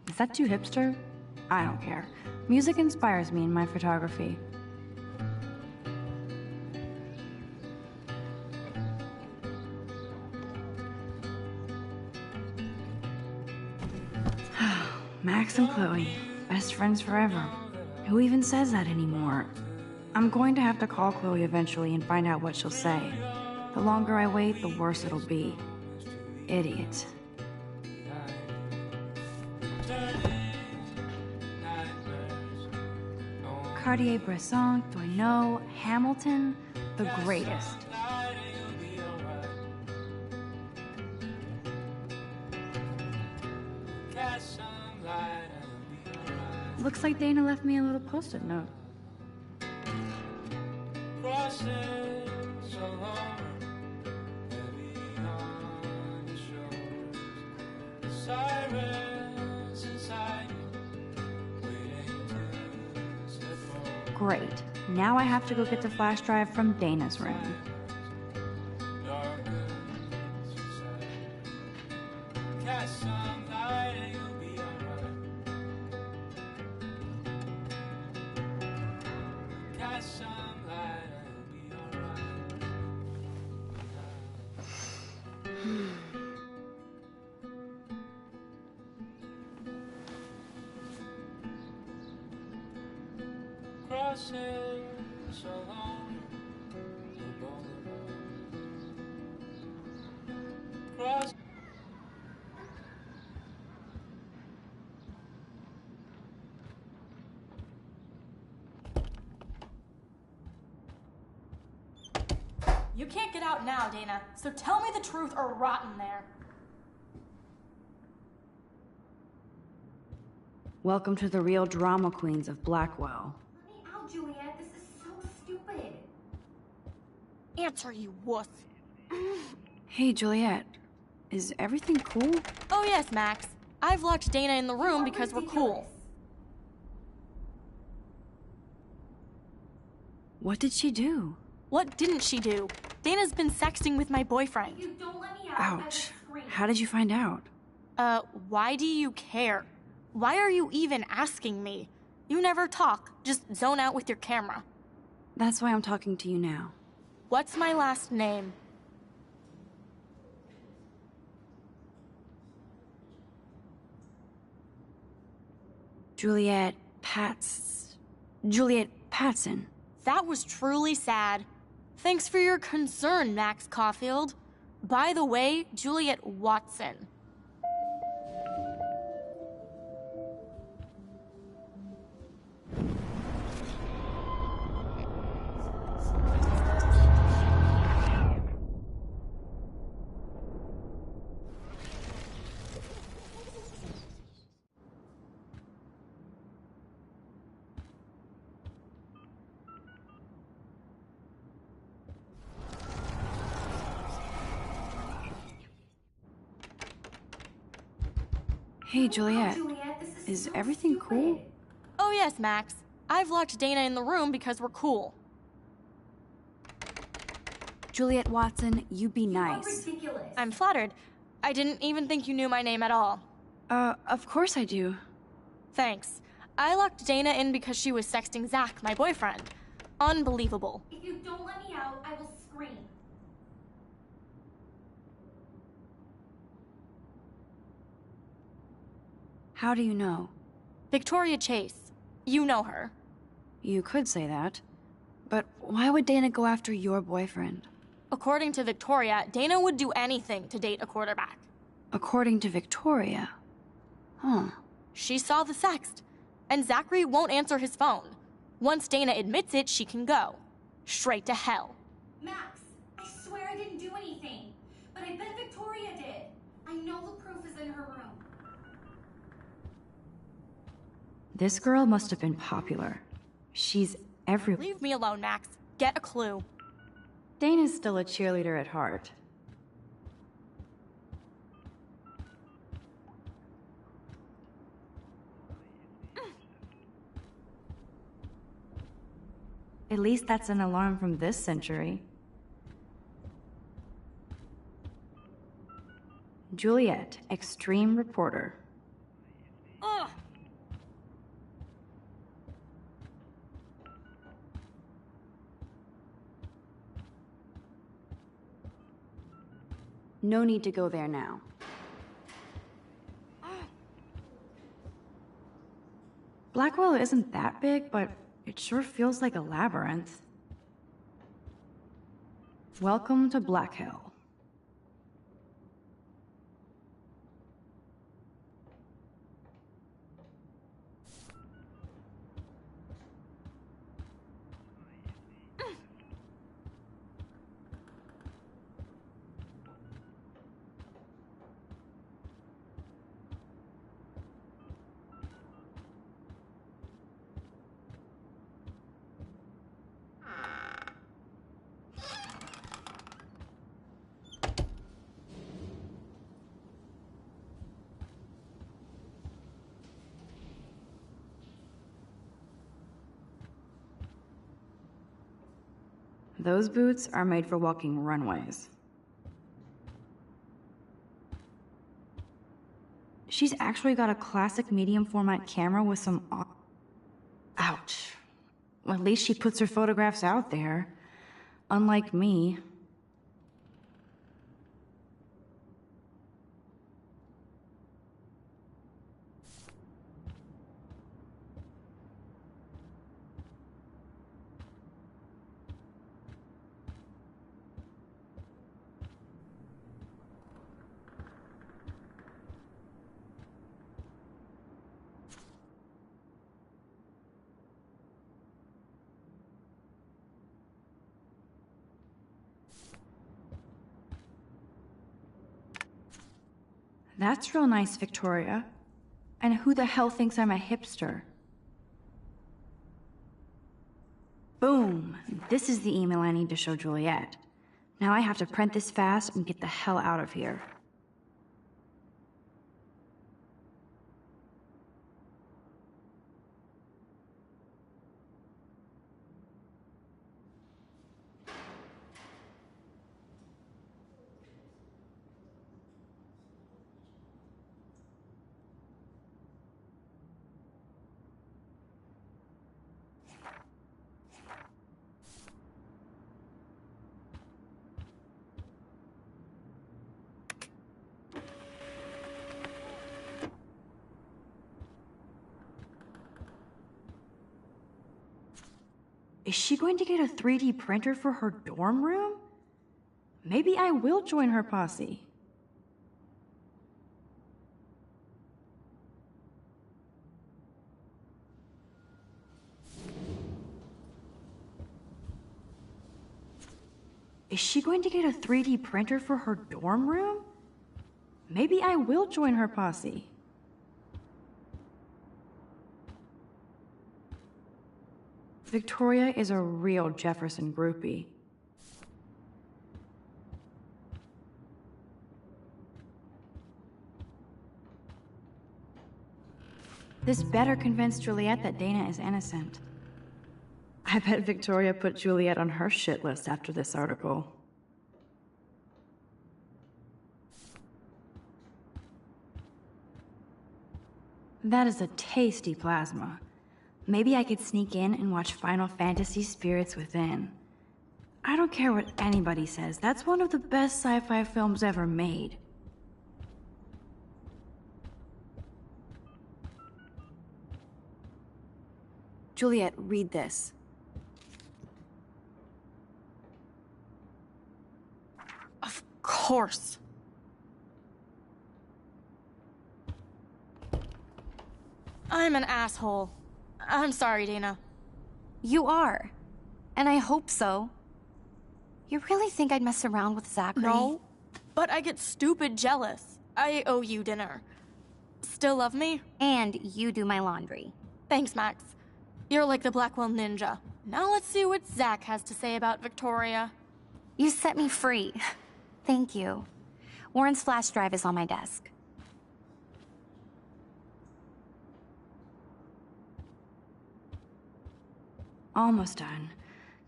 Is that too hipster? I don't care. Music inspires me in my photography. Max and Chloe, best friends forever. Who even says that anymore? I'm going to have to call Chloe eventually and find out what she'll say. The longer I wait, the worse it'll be. Idiot. Cartier-Bresson, Doisneau, Hamilton, the greatest. Looks like Dana left me a little post-it note. Great. Now I have to go get the flash drive from Dana's room. You can't get out now, Dana, so tell me the truth or rot in there. Welcome to the real drama queens of Blackwell. Let me out, Juliet. This is so stupid. Answer, you wuss. Hey, Juliet. Is everything cool? Oh yes, Max. I've locked Dana in the room because we're cool. What did she do? What didn't she do? Dana's been sexting with my boyfriend. If you don't let me out, Ouch. I will scream. How did you find out? Why do you care? Why are you even asking me? You never talk, just zone out with your camera. That's why I'm talking to you now. What's my last name? Juliet Patson. That was truly sad. Thanks for your concern, Max Caulfield. By the way, Juliet Watson. Hey, Juliet. This Is so everything stupid. cool? Oh yes, Max. I've locked Dana in the room because we're cool. Juliet Watson, you be You are nice. ridiculous. I'm flattered. I didn't even think you knew my name at all. Of course I do. Thanks. I locked Dana in because she was sexting Zach, my boyfriend. Unbelievable. If you don't let me out, I will scream. How do you know? Victoria Chase. You know her. You could say that. But why would Dana go after your boyfriend? According to Victoria, Dana would do anything to date a quarterback. According to Victoria. Huh. She saw the sext. And Zachary won't answer his phone. Once Dana admits it, she can go. Straight to hell. Max, I swear I didn't do anything. But I bet Victoria did. I know the proof is in her room. This girl must have been popular. She's everywhere. Leave me alone, Max. Get a clue. Dana's still a cheerleader at heart. At least that's an alarm from this century. Juliet, extreme reporter. Ugh. No need to go there now. Blackwell isn't that big, but it sure feels like a labyrinth. Welcome to Black Hill. Those boots are made for walking runways. She's actually got a classic medium format camera with some... Ouch. Well, at least she puts her photographs out there. Unlike me. That's real nice, Victoria. And who the hell thinks I'm a hipster? Boom! This is the email I need to show Juliet. Now I have to print this fast and get the hell out of here. Is she going to get a 3D printer for her dorm room? Maybe I will join her posse. Is she going to get a 3D printer for her dorm room? Maybe I will join her posse. Victoria is a real Jefferson groupie. This better convince Juliet that Dana is innocent. I bet Victoria put Juliet on her shit list after this article. That is a tasty plasma. Maybe I could sneak in and watch Final Fantasy Spirits Within. I don't care what anybody says, that's one of the best sci-fi films ever made. Juliet, read this. Of course. I'm an asshole. I'm sorry, Dana. You are. And I hope so. You really think I'd mess around with Zachary? No, but I get stupid jealous. I owe you dinner. Still love me? And you do my laundry. Thanks, Max. You're like the Blackwell Ninja. Now let's see what Zach has to say about Victoria. You set me free. Thank you. Warren's flash drive is on my desk. Almost done.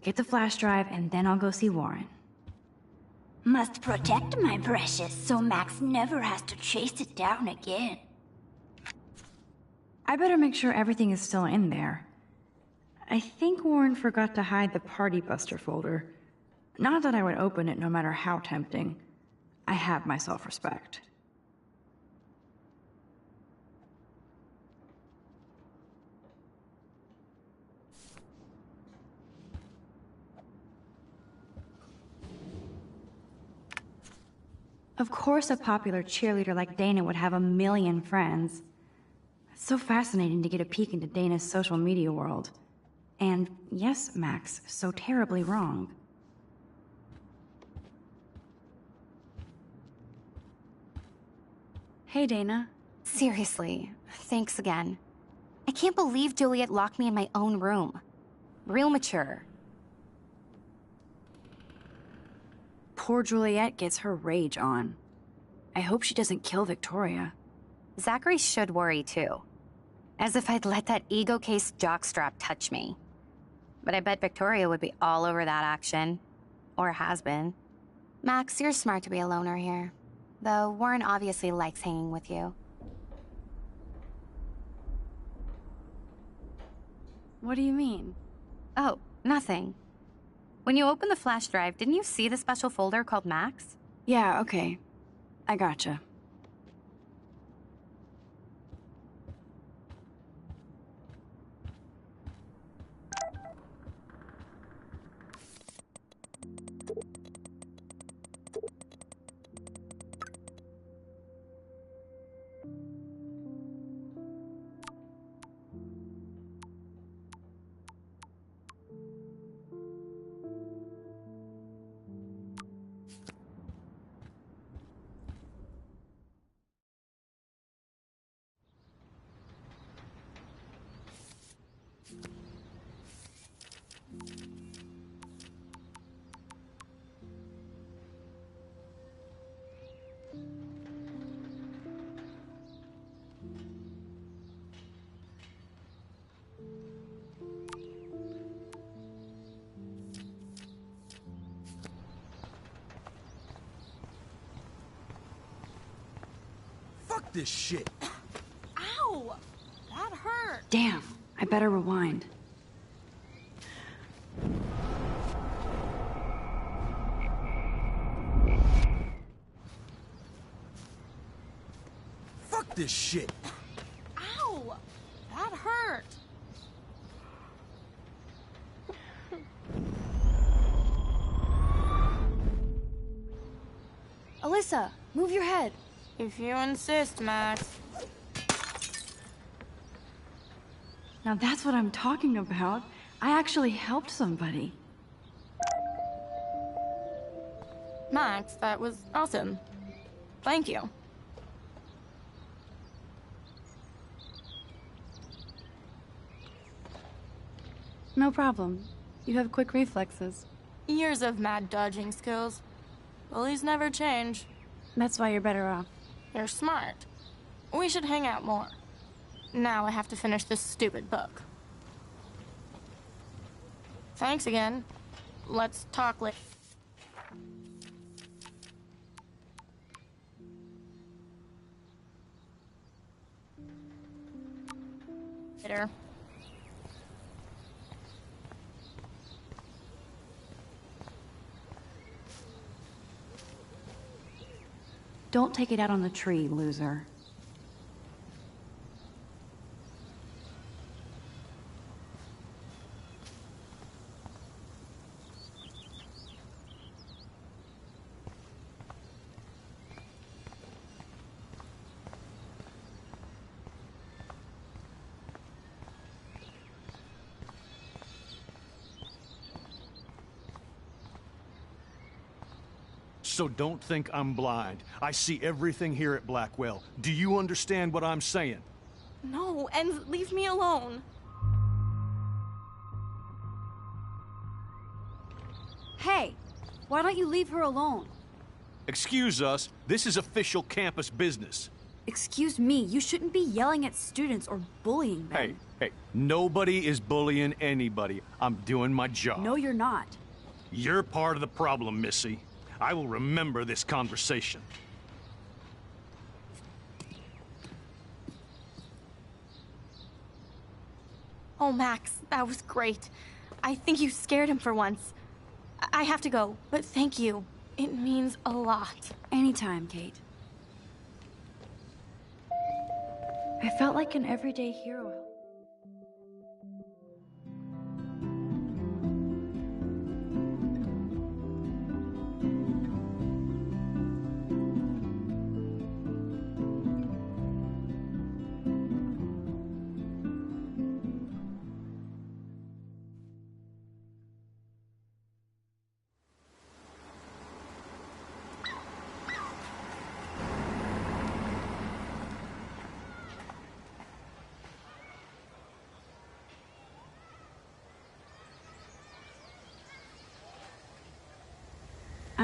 Get the flash drive, and then I'll go see Warren. Must protect my precious, so Max never has to chase it down again. I better make sure everything is still in there. I think Warren forgot to hide the Party Buster folder. Not that I would open it no matter how tempting. I have my self-respect. Of course a popular cheerleader like Dana would have a million friends. It's so fascinating to get a peek into Dana's social media world. And yes, Max, so terribly wrong. Hey, Dana. Seriously, thanks again. I can't believe Juliet locked me in my own room. Real mature. Poor Juliet gets her rage on. I hope she doesn't kill Victoria. Zachary should worry too. As if I'd let that ego-cased jockstrap touch me. But I bet Victoria would be all over that action. Or has been. Max, you're smart to be a loner here. Though Warren obviously likes hanging with you. What do you mean? Oh, nothing. When you opened the flash drive, didn't you see the special folder called Max? Yeah, okay. I gotcha. Fuck this shit. Ow! That hurt. Damn, I better rewind. Fuck this shit. Ow! That hurt. Alyssa, move your head. If you insist, Max. Now that's what I'm talking about. I actually helped somebody. Max, that was awesome. Thank you. No problem. You have quick reflexes. Years of mad dodging skills. Bullies never change. That's why you're better off. You're smart. We should hang out more. Now I have to finish this stupid book. Thanks again. Let's talk later. Don't take it out on the tree, loser. So don't think I'm blind. I see everything here at Blackwell. Do you understand what I'm saying? No, and leave me alone. Hey, why don't you leave her alone? Excuse us, this is official campus business. Excuse me, you shouldn't be yelling at students or bullying them. Hey, nobody is bullying anybody. I'm doing my job. No, you're not. You're part of the problem, Missy. I will remember this conversation. Oh, Max, that was great. I think you scared him for once. I have to go, but thank you. It means a lot. Anytime, Kate. I felt like an everyday hero.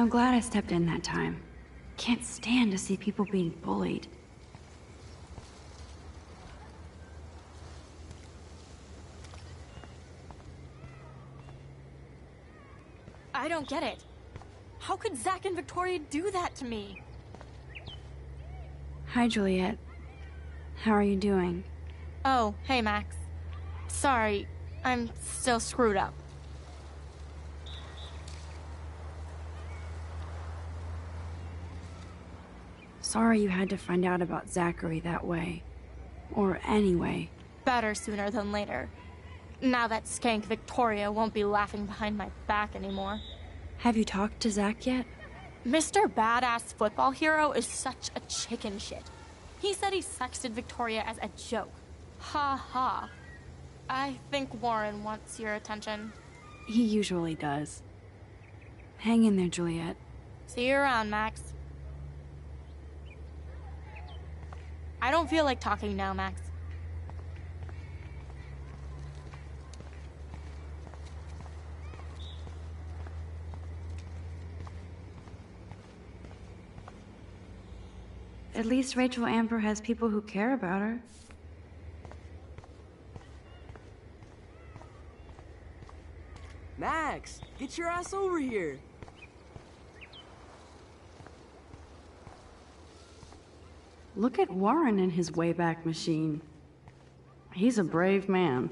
I'm glad I stepped in that time. Can't stand to see people being bullied. I don't get it. How could Zach and Victoria do that to me? Hi, Juliet. How are you doing? Oh, hey, Max. Sorry, I'm still screwed up. Sorry you had to find out about Zachary that way. Or anyway. Better sooner than later. Now that skank Victoria won't be laughing behind my back anymore. Have you talked to Zach yet? Mr. Badass Football Hero is such a chicken shit. He said he sexted Victoria as a joke. Ha ha. I think Warren wants your attention. He usually does. Hang in there, Juliet. See you around, Max. I don't feel like talking now, Max. At least Rachel Amber has people who care about her. Max, get your ass over here. Look at Warren in his Wayback Machine. He's a brave man.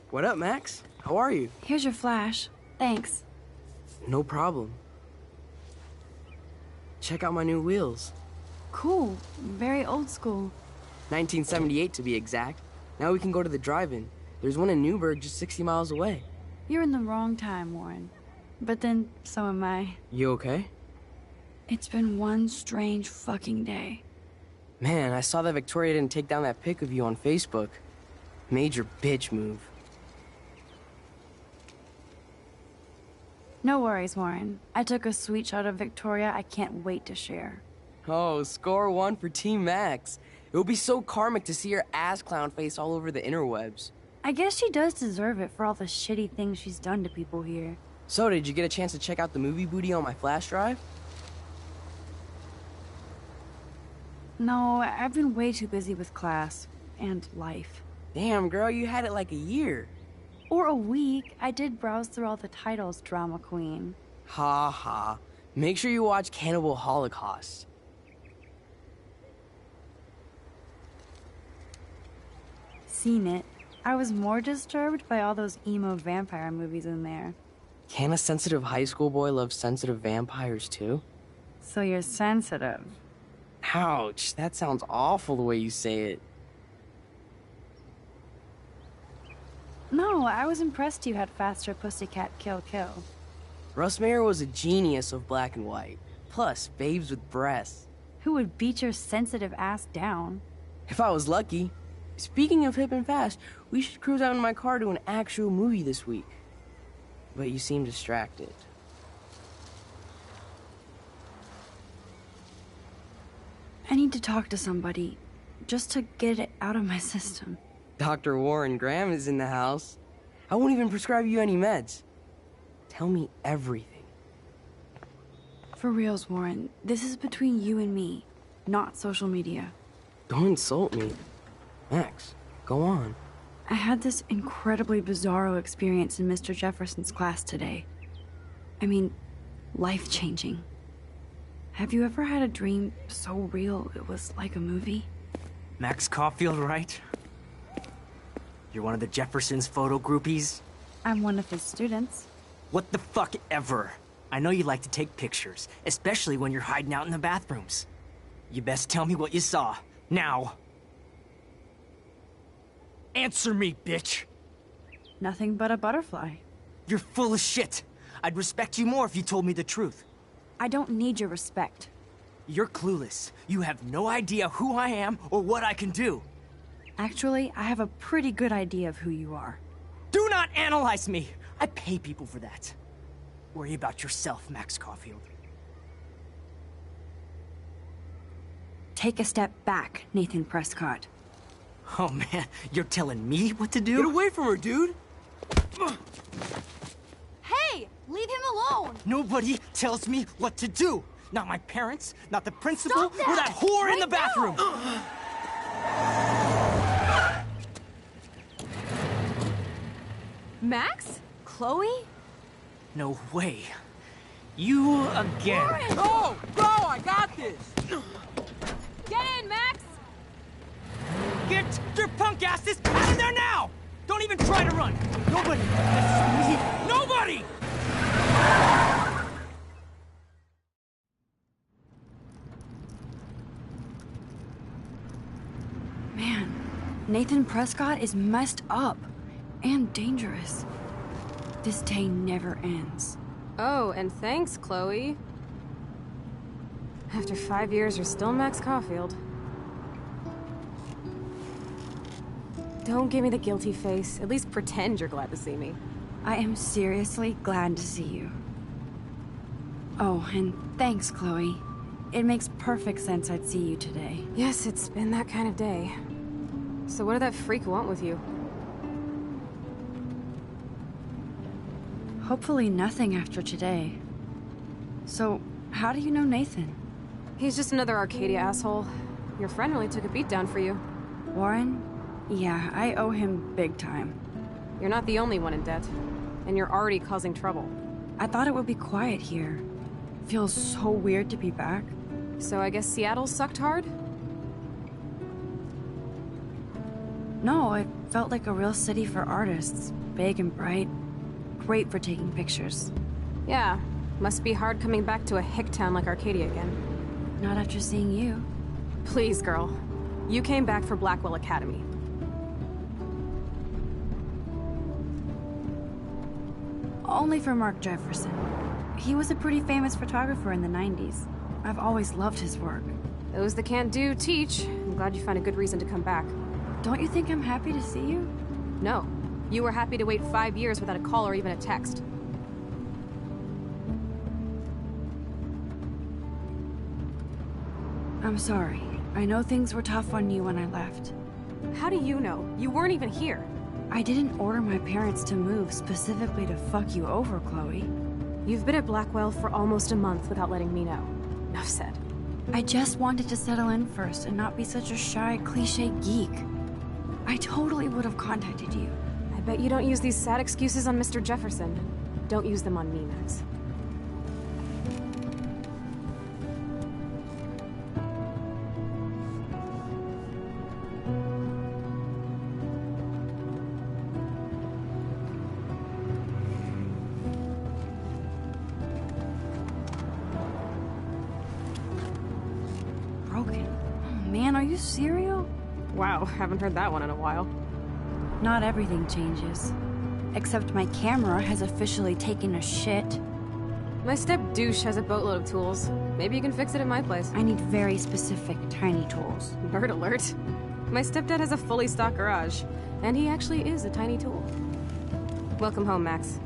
What up, Max? How are you? Here's your flash. Thanks. No problem. Check out my new wheels. Cool. Very old school. 1978 to be exact. Now we can go to the drive-in. There's one in Newburgh just 60 miles away. You're in the wrong time, Warren. But then, so am I. You okay? It's been one strange fucking day. Man, I saw that Victoria didn't take down that pic of you on Facebook. Major bitch move. No worries, Warren. I took a sweet shot of Victoria I can't wait to share. Oh, score one for Team Max. It would be so karmic to see her ass clown face all over the interwebs. I guess she does deserve it for all the shitty things she's done to people here. So, did you get a chance to check out the movie booty on my flash drive? No, I've been way too busy with class and life. Damn, girl, you had it like a year. Or a week. I did browse through all the titles, drama queen. Ha ha. Make sure you watch Cannibal Holocaust. Seen it. I was more disturbed by all those emo vampire movies in there. Can a sensitive high school boy love sensitive vampires too? So you're sensitive. Ouch, that sounds awful the way you say it. No, I was impressed you had faster Pussycat Kill Kill. Russ Meyer was a genius of black and white. Plus, babes with breasts. Who would beat your sensitive ass down? If I was lucky. Speaking of hip and fast, we should cruise out in my car to an actual movie this week. But you seem distracted. I need to talk to somebody, just to get it out of my system. Dr. Warren Graham is in the house. I won't even prescribe you any meds. Tell me everything. For reals, Warren, this is between you and me, not social media. Don't insult me. Max, go on. I had this incredibly bizarro experience in Mr. Jefferson's class today. I mean, life-changing. Have you ever had a dream so real it was like a movie? Max Caulfield, right? You're one of the Jefferson's photo groupies? I'm one of his students. What the fuck ever? I know you like to take pictures, especially when you're hiding out in the bathrooms. You best tell me what you saw. Now. Answer me, bitch! Nothing but a butterfly. You're full of shit. I'd respect you more if you told me the truth. I don't need your respect. You're clueless. You have no idea who I am or what I can do. Actually, I have a pretty good idea of who you are. Do not analyze me! I pay people for that. Worry about yourself, Max Caulfield. Take a step back, Nathan Prescott. Oh man, you're telling me what to do? Get away from her, dude! Hey! Leave him alone! Nobody tells me what to do! Not my parents, not the principal, Stop that! or that whore Right in the bathroom! Max? Chloe? No way. You again. Oh! Go! I got this! Get in, Max! Get your punk asses out of there now! Don't even try to run! Nobody! Nobody! Man, Nathan Prescott is messed up. And dangerous. This day never ends. Oh, and thanks, Chloe. After 5 years, you're still Max Caulfield. Don't give me the guilty face. At least pretend you're glad to see me. I am seriously glad to see you. Oh, and thanks, Chloe. It makes perfect sense I'd see you today. Yes, it's been that kind of day. So what did that freak want with you? Hopefully nothing after today. So, how do you know Nathan? He's just another Arcadia asshole. Your friend really took a beat down for you. Warren? Yeah, I owe him big time. You're not the only one in debt. And you're already causing trouble. I thought it would be quiet here. Feels so weird to be back. So I guess Seattle sucked hard? No, it felt like a real city for artists. Big and bright. Great for taking pictures. Yeah, must be hard coming back to a hick town like Arcadia again. Not after seeing you. Please, girl. You came back for Blackwell Academy. Only for Mark Jefferson. He was a pretty famous photographer in the 90s. I've always loved his work. Those that can't do, teach. I'm glad you found a good reason to come back. Don't you think I'm happy to see you? No. You were happy to wait 5 years without a call or even a text. I'm sorry. I know things were tough on you when I left. How do you know? You weren't even here. I didn't order my parents to move specifically to fuck you over, Chloe. You've been at Blackwell for almost a month without letting me know. Enough said. I just wanted to settle in first and not be such a shy, cliché geek. I totally would have contacted you. I bet you don't use these sad excuses on Mr. Jefferson. Don't use them on me, Max. Broken. Oh man, are you serial? Wow, haven't heard that one in a while. Not everything changes. Except my camera has officially taken a shit. My step douche has a boatload of tools. Maybe you can fix it at my place. I need very specific, tiny tools. Nerd alert. My stepdad has a fully stocked garage, and he actually is a tiny tool. Welcome home, Max.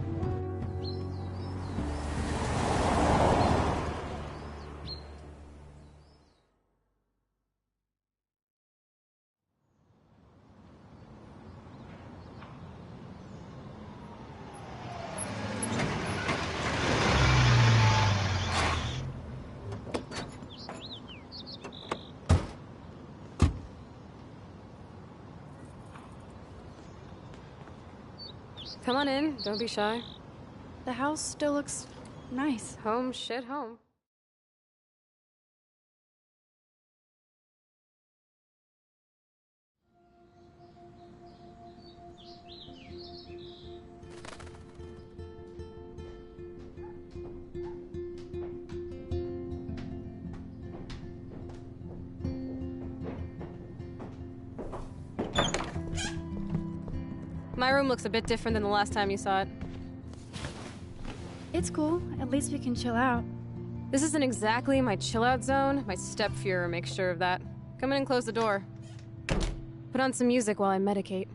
Come on in, don't be shy. The house still looks nice. Home, shit, home. My room looks a bit different than the last time you saw it. It's cool. At least we can chill out. This isn't exactly my chill-out zone. My step-Fuhrer makes sure of that. Come in and close the door. Put on some music while I medicate.